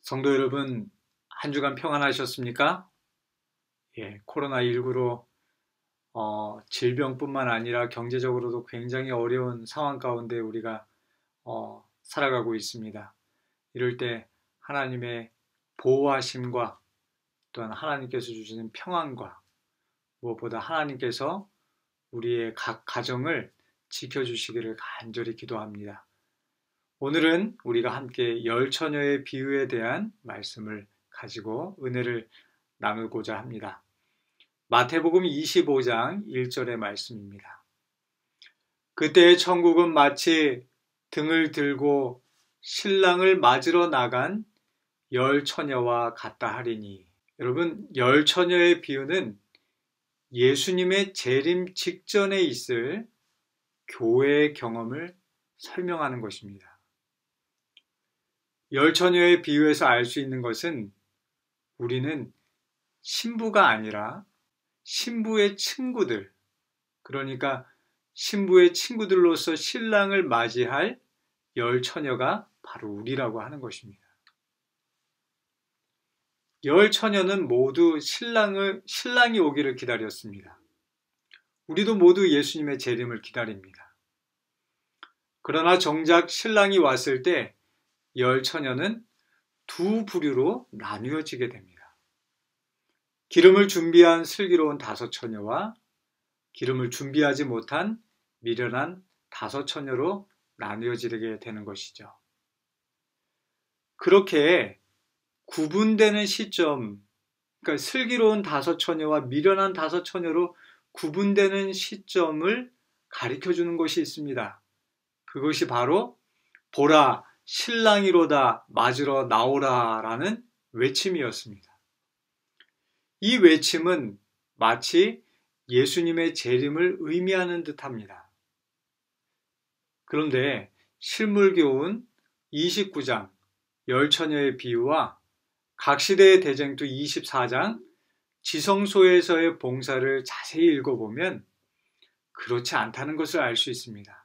성도 여러분, 한 주간 평안하셨습니까? 코로나19로 질병뿐만 아니라 경제적으로도 굉장히 어려운 상황 가운데 우리가 살아가고 있습니다. 이럴 때 하나님의 보호하심과 또한 하나님께서 주시는 평안과 무엇보다 하나님께서 우리의 각 가정을 지켜주시기를 간절히 기도합니다. 오늘은 우리가 함께 열 처녀의 비유에 대한 말씀을 가지고 은혜를 나누고자 합니다. 마태복음 25장 1절의 말씀입니다. 그때 천국은 마치 등을 들고 신랑을 맞으러 나간 열 처녀와 같다 하리니. 여러분, 열 처녀의 비유는 예수님의 재림 직전에 있을 교회의 경험을 설명하는 것입니다. 열 처녀의 비유에서 알 수 있는 것은 우리는 신부가 아니라 신부의 친구들, 그러니까 신부의 친구들로서 신랑을 맞이할 열 처녀가 바로 우리라고 하는 것입니다. 열 처녀는 모두 신랑이 오기를 기다렸습니다. 우리도 모두 예수님의 재림을 기다립니다. 그러나 정작 신랑이 왔을 때 열 처녀는 두 부류로 나뉘어지게 됩니다. 기름을 준비한 슬기로운 다섯 처녀와 기름을 준비하지 못한 미련한 다섯 처녀로 나뉘어지게 되는 것이죠. 그렇게 구분되는 시점, 그러니까 슬기로운 다섯 처녀와 미련한 다섯 처녀로 구분되는 시점을 가리켜 주는 것이 있습니다. 그것이 바로 보라, 신랑이로다, 맞으러 나오라 라는 외침이었습니다. 이 외침은 마치 예수님의 재림을 의미하는 듯합니다. 그런데 실물교훈 29장 열 처녀의 비유와 각 시대의 대쟁투 24장 지성소에서의 봉사를 자세히 읽어보면 그렇지 않다는 것을 알 수 있습니다.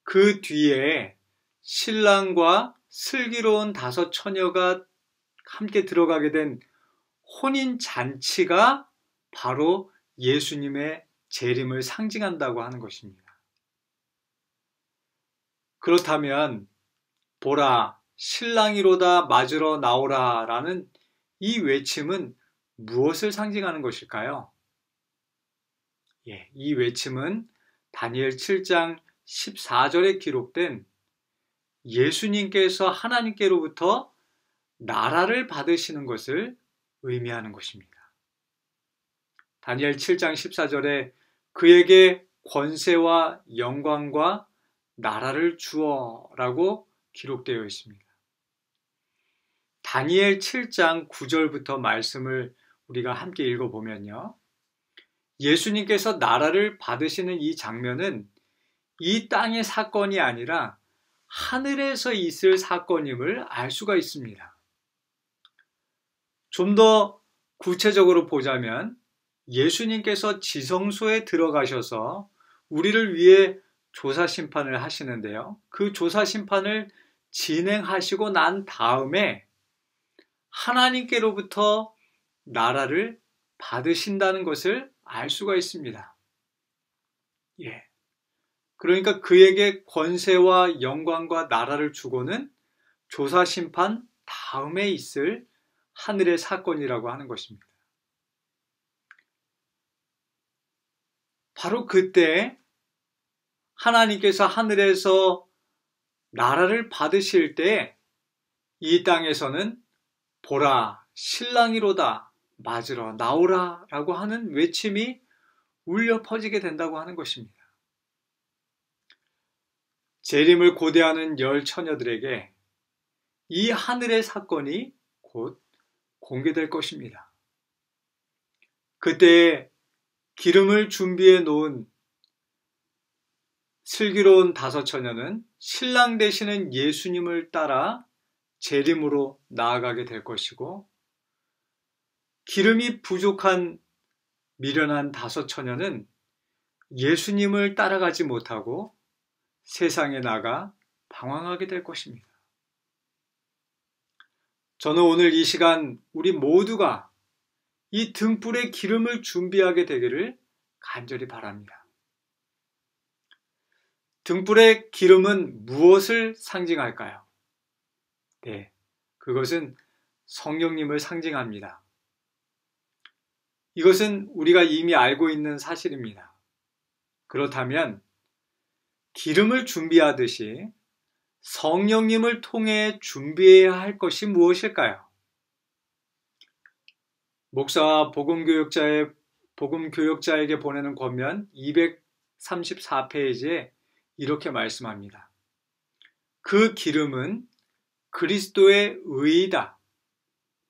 그 뒤에 신랑과 슬기로운 다섯 처녀가 함께 들어가게 된 혼인 잔치가 바로 예수님의 재림을 상징한다고 하는 것입니다. 그렇다면 보라, 신랑이로다, 맞으러 나오라 라는 이 외침은 무엇을 상징하는 것일까요? 이 외침은 다니엘 7장 14절에 기록된 예수님께서 하나님께로부터 나라를 받으시는 것을 의미하는 것입니다. 다니엘 7장 14절에 그에게 권세와 영광과 나라를 주어라고 기록되어 있습니다. 다니엘 7장 9절부터 말씀을 우리가 함께 읽어보면요. 예수님께서 나라를 받으시는 이 장면은 이 땅의 사건이 아니라 하늘에서 있을 사건임을 알 수가 있습니다. 좀 더 구체적으로 보자면 예수님께서 지성소에 들어가셔서 우리를 위해 조사 심판을 하시는데요. 그 조사 심판을 진행하시고 난 다음에 하나님께로부터 나라를 받으신다는 것을 알 수가 있습니다. 그러니까 그에게 권세와 영광과 나라를 주고는 조사 심판 다음에 있을 하늘의 사건이라고 하는 것입니다. 바로 그때 하나님께서 하늘에서 나라를 받으실 때 이 땅에서는 보라, 신랑이로다, 맞으러 나오라 라고 하는 외침이 울려 퍼지게 된다고 하는 것입니다. 재림을 고대하는 열 처녀들에게 이 하늘의 사건이 곧 공개될 것입니다. 그때 기름을 준비해 놓은 슬기로운 다섯 처녀는 신랑 되시는 예수님을 따라 재림으로 나아가게 될 것이고, 기름이 부족한 미련한 다섯 처녀는 예수님을 따라가지 못하고 세상에 나가 방황하게 될 것입니다. 저는 오늘 이 시간 우리 모두가 이 등불의 기름을 준비하게 되기를 간절히 바랍니다. 등불의 기름은 무엇을 상징할까요? 네, 그것은 성령님을 상징합니다. 이것은 우리가 이미 알고 있는 사실입니다. 그렇다면 기름을 준비하듯이 성령님을 통해 준비해야 할 것이 무엇일까요? 목사와 복음교역자에게 보내는 권면 234페이지에 이렇게 말씀합니다. 그 기름은 그리스도의 의이다.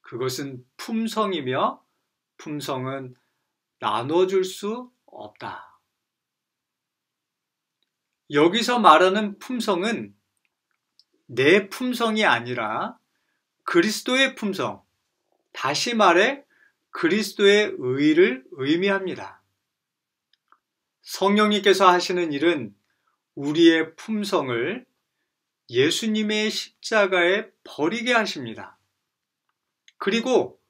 그것은 품성이며 품성은 나눠줄 수 없다. 여기서 말하는 품성은 내 품성이 아니라 그리스도의 품성, 다시 말해 그리스도의 의를 의미합니다. 성령님께서 하시는 일은 우리의 품성을 예수님의 십자가에 버리게 하십니다. 그리고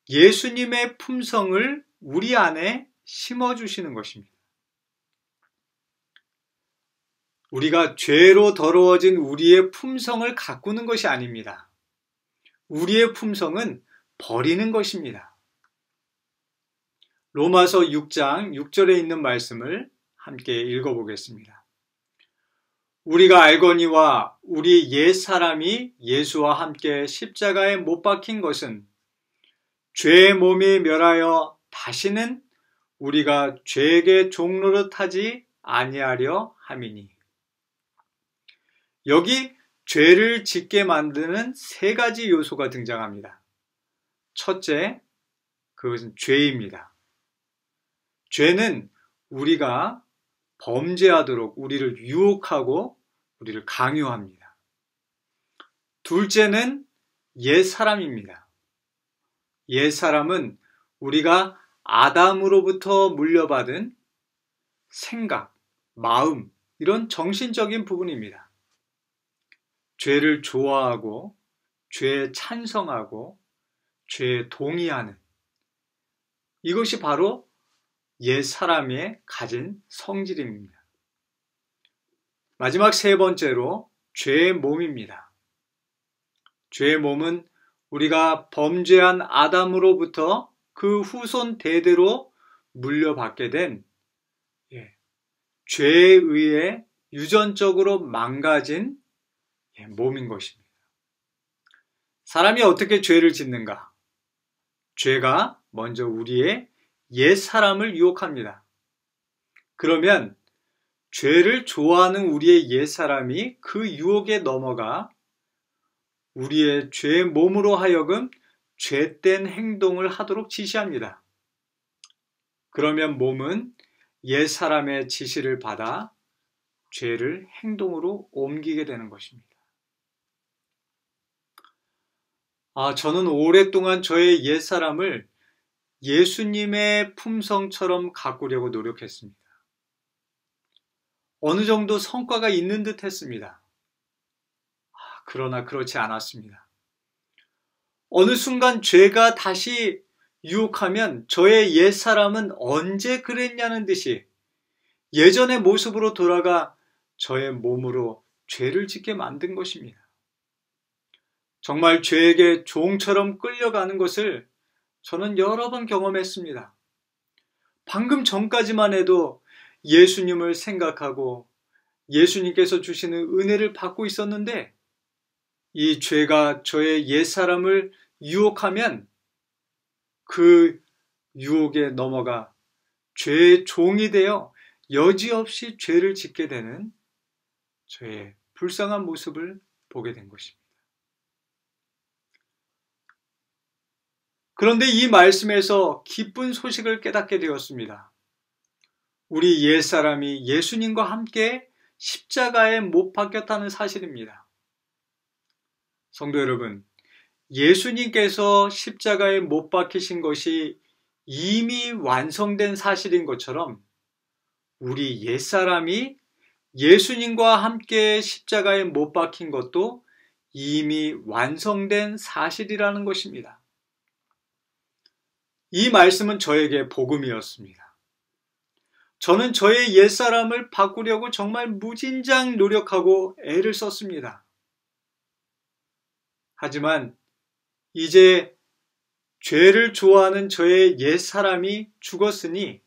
예수님의 품성을 우리 안에 심어주시는 것입니다. 우리가 죄로 더러워진 우리의 품성을 가꾸는 것이 아닙니다. 우리의 품성은 버리는 것입니다. 로마서 6장 6절에 있는 말씀을 함께 읽어보겠습니다. 우리가 알거니와 우리 옛사람이 예수와 함께 십자가에 못 박힌 것은 죄의 몸이 멸하여 다시는 우리가 죄에게 종노릇하지 아니하려 함이니. 여기 죄를 짓게 만드는 세 가지 요소가 등장합니다. 첫째, 그것은 죄입니다. 죄는 우리가 범죄하도록 우리를 유혹하고 우리를 강요합니다. 둘째는 옛사람입니다. 옛사람은 우리가 아담으로부터 물려받은 생각, 마음, 이런 정신적인 부분입니다. 죄를 좋아하고 죄에 찬성하고 죄에 동의하는 이것이 바로 옛사람의 가진 성질입니다. 마지막 세 번째로 죄의 몸입니다. 죄의 몸은 우리가 범죄한 아담으로부터 그 후손 대대로 물려받게 된 죄에 의해 유전적으로 망가진 몸인 것입니다. 사람이 어떻게 죄를 짓는가? 죄가 먼저 우리의 옛사람을 유혹합니다. 그러면 죄를 좋아하는 우리의 옛사람이 그 유혹에 넘어가 우리의 죄의 몸으로 하여금 죄된 행동을 하도록 지시합니다. 그러면 몸은 옛사람의 지시를 받아 죄를 행동으로 옮기게 되는 것입니다. 저는 오랫동안 저의 옛사람을 예수님의 품성처럼 가꾸려고 노력했습니다. 어느 정도 성과가 있는 듯 했습니다. 그러나 그렇지 않았습니다. 어느 순간 죄가 다시 유혹하면 저의 옛사람은 언제 그랬냐는 듯이 예전의 모습으로 돌아가 저의 몸으로 죄를 짓게 만든 것입니다. 정말 죄에게 종처럼 끌려가는 것을 저는 여러 번 경험했습니다. 방금 전까지만 해도 예수님을 생각하고 예수님께서 주시는 은혜를 받고 있었는데 이 죄가 저의 옛사람을 유혹하면 그 유혹에 넘어가 죄의 종이 되어 여지없이 죄를 짓게 되는 저의 불쌍한 모습을 보게 된 것입니다. 그런데 이 말씀에서 기쁜 소식을 깨닫게 되었습니다. 우리 옛사람이 예수님과 함께 십자가에 못 박혔다는 사실입니다. 성도 여러분, 예수님께서 십자가에 못 박히신 것이 이미 완성된 사실인 것처럼 우리 옛사람이 예수님과 함께 십자가에 못 박힌 것도 이미 완성된 사실이라는 것입니다. 이 말씀은 저에게 복음이었습니다. 저는 저의 옛사람을 바꾸려고 정말 무진장 노력하고 애를 썼습니다. 하지만 이제 죄를 좋아하는 저의 옛사람이 죽었으니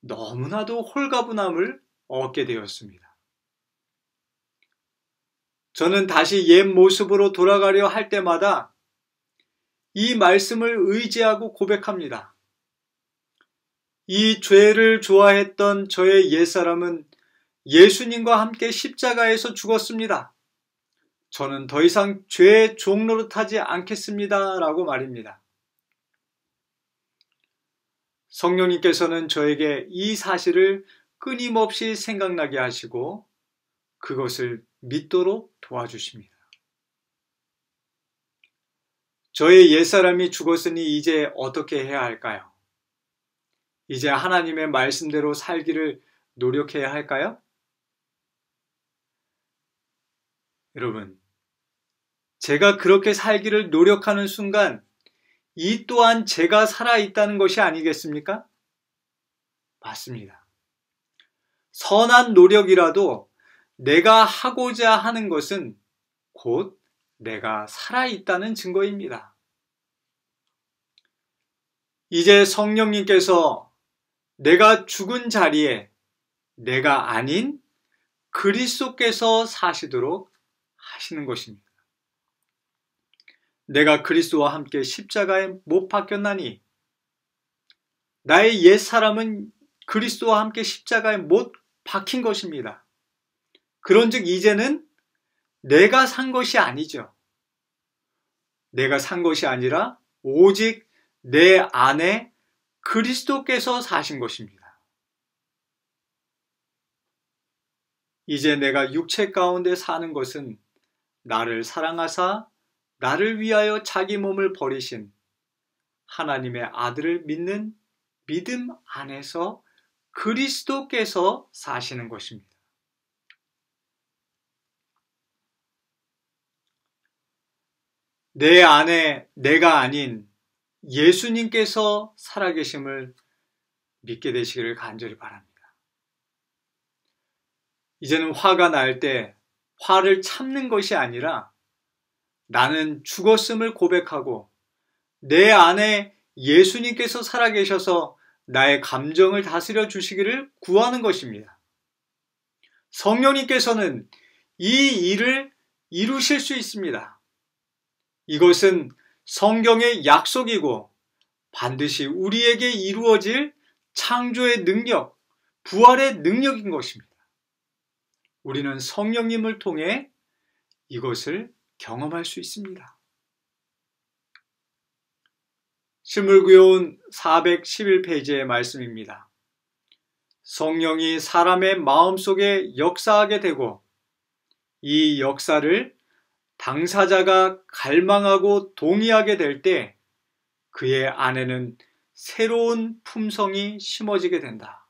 너무나도 홀가분함을 얻게 되었습니다. 저는 다시 옛 모습으로 돌아가려 할 때마다 이 말씀을 의지하고 고백합니다. 이 죄를 좋아했던 저의 옛사람은 예수님과 함께 십자가에서 죽었습니다. 저는 더 이상 죄의 종노릇하지 않겠습니다. 라고 말입니다. 성령님께서는 저에게 이 사실을 끊임없이 생각나게 하시고 그것을 믿도록 도와주십니다. 저의 옛사람이 죽었으니 이제 어떻게 해야 할까요? 이제 하나님의 말씀대로 살기를 노력해야 할까요? 여러분, 제가 그렇게 살기를 노력하는 순간 이 또한 제가 살아있다는 것이 아니겠습니까? 맞습니다. 선한 노력이라도 내가 하고자 하는 것은 곧 내가 살아있다는 증거입니다. 이제 성령님께서 내가 죽은 자리에 내가 아닌 그리스도께서 사시도록 하시는 것입니다. 내가 그리스도와 함께 십자가에 못 박혔나니 나의 옛 사람은 그리스도와 함께 십자가에 못 박힌 것입니다. 그런즉 이제는 내가 산 것이 아니죠. 내가 산 것이 아니라 오직 내 안에 그리스도께서 사신 것입니다. 이제 내가 육체 가운데 사는 것은 나를 사랑하사 나를 위하여 자기 몸을 버리신 하나님의 아들을 믿는 믿음 안에서 그리스도께서 사시는 것입니다. 내 안에 내가 아닌 예수님께서 살아계심을 믿게 되시기를 간절히 바랍니다. 이제는 화가 날 때 화를 참는 것이 아니라 나는 죽었음을 고백하고 내 안에 예수님께서 살아계셔서 나의 감정을 다스려 주시기를 구하는 것입니다. 성령님께서는 이 일을 이루실 수 있습니다. 이것은 성경의 약속이고 반드시 우리에게 이루어질 창조의 능력, 부활의 능력인 것입니다. 우리는 성령님을 통해 이것을 경험할 수 있습니다. 신물구요운 411페이지의 말씀입니다. 성령이 사람의 마음속에 역사하게 되고 이 역사를 당사자가 갈망하고 동의하게 될 때 그의 안에는 새로운 품성이 심어지게 된다.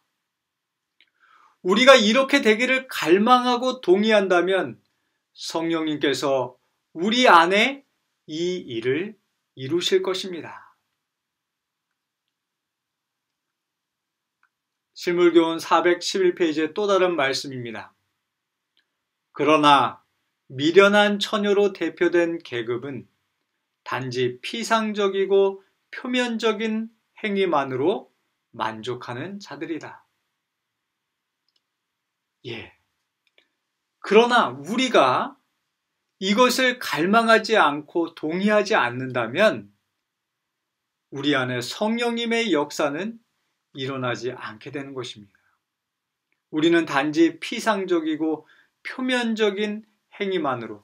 우리가 이렇게 되기를 갈망하고 동의한다면 성령님께서 우리 안에 이 일을 이루실 것입니다. 실물교훈 411페이지의 또 다른 말씀입니다. 그러나 미련한 처녀로 대표된 계급은 단지 피상적이고 표면적인 행위만으로 만족하는 자들이다. 그러나 우리가 이것을 갈망하지 않고 동의하지 않는다면 우리 안에 성령님의 역사는 일어나지 않게 되는 것입니다. 우리는 단지 피상적이고 표면적인 행위만으로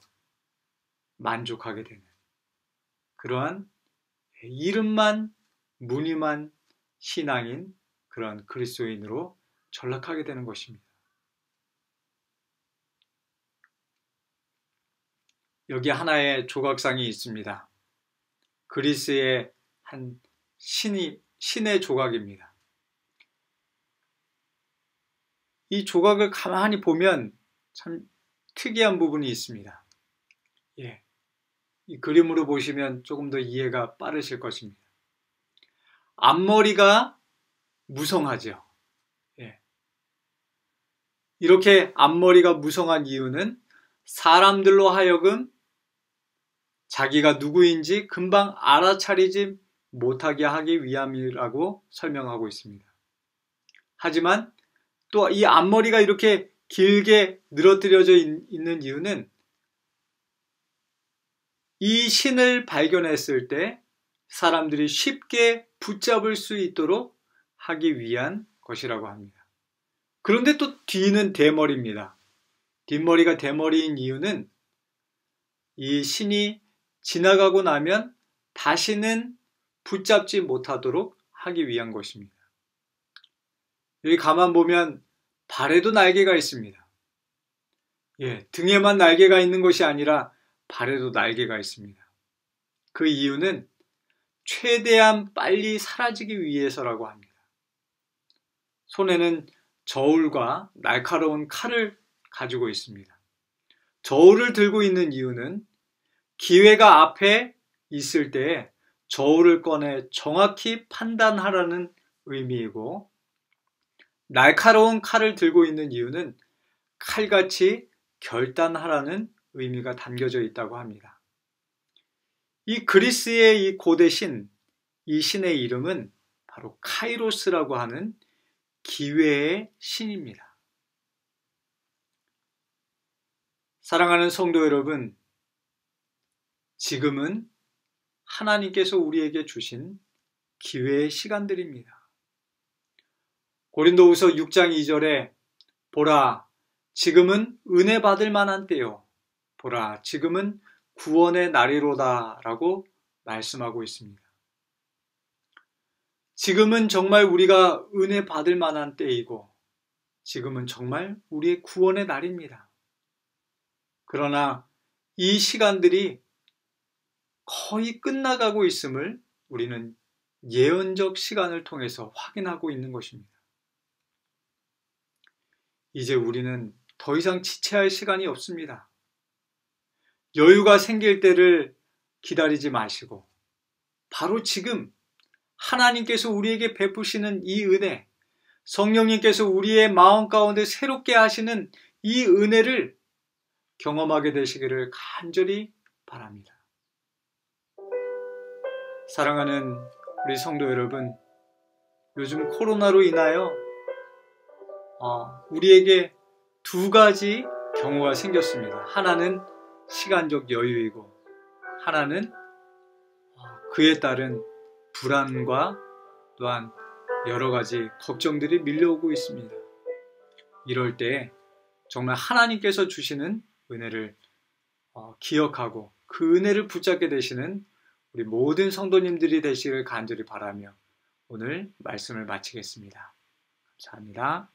만족하게 되는 그러한 이름만 무늬만 신앙인 그런 그리스도인으로 전락하게 되는 것입니다. 여기 하나의 조각상이 있습니다. 그리스의 한 신의 조각입니다. 이 조각을 가만히 보면 참 특이한 부분이 있습니다. 예, 이 그림으로 보시면 조금 더 이해가 빠르실 것입니다. 앞머리가 무성하죠. 예. 이렇게 앞머리가 무성한 이유는 사람들로 하여금 자기가 누구인지 금방 알아차리지 못하게 하기 위함이라고 설명하고 있습니다. 하지만 또 이 앞머리가 이렇게 길게 늘어뜨려져 있는 이유는 이 신을 발견했을 때 사람들이 쉽게 붙잡을 수 있도록 하기 위한 것이라고 합니다. 그런데 또 뒤는 대머리입니다. 뒷머리가 대머리인 이유는 이 신이 지나가고 나면 다시는 붙잡지 못하도록 하기 위한 것입니다. 여기 가만 보면 발에도 날개가 있습니다. 예, 등에만 날개가 있는 것이 아니라 발에도 날개가 있습니다. 그 이유는 최대한 빨리 사라지기 위해서라고 합니다. 손에는 저울과 날카로운 칼을 가지고 있습니다. 저울을 들고 있는 이유는 기회가 앞에 있을 때 저울을 꺼내 정확히 판단하라는 의미이고, 날카로운 칼을 들고 있는 이유는 칼같이 결단하라는 의미가 담겨져 있다고 합니다. 이 그리스의 이 고대 신, 이 신의 이름은 바로 카이로스라고 하는 기회의 신입니다. 사랑하는 성도 여러분, 지금은 하나님께서 우리에게 주신 기회의 시간들입니다. 고린도후서 6장 2절에 보라, 지금은 은혜 받을 만한 때요. 보라, 지금은 구원의 날이로다 라고 말씀하고 있습니다. 지금은 정말 우리가 은혜 받을 만한 때이고, 지금은 정말 우리의 구원의 날입니다. 그러나 이 시간들이 거의 끝나가고 있음을 우리는 예언적 시간을 통해서 확인하고 있는 것입니다. 이제 우리는 더 이상 지체할 시간이 없습니다. 여유가 생길 때를 기다리지 마시고 바로 지금 하나님께서 우리에게 베푸시는 이 은혜, 성령님께서 우리의 마음 가운데 새롭게 하시는 이 은혜를 경험하게 되시기를 간절히 바랍니다. 사랑하는 우리 성도 여러분, 요즘 코로나로 인하여 우리에게 두 가지 경우가 생겼습니다. 하나는 시간적 여유이고, 하나는 그에 따른 불안과 또한 여러 가지 걱정들이 밀려오고 있습니다. 이럴 때 정말 하나님께서 주시는 은혜를 기억하고 그 은혜를 붙잡게 되시는 우리 모든 성도님들이 되시길 간절히 바라며 오늘 말씀을 마치겠습니다. 감사합니다.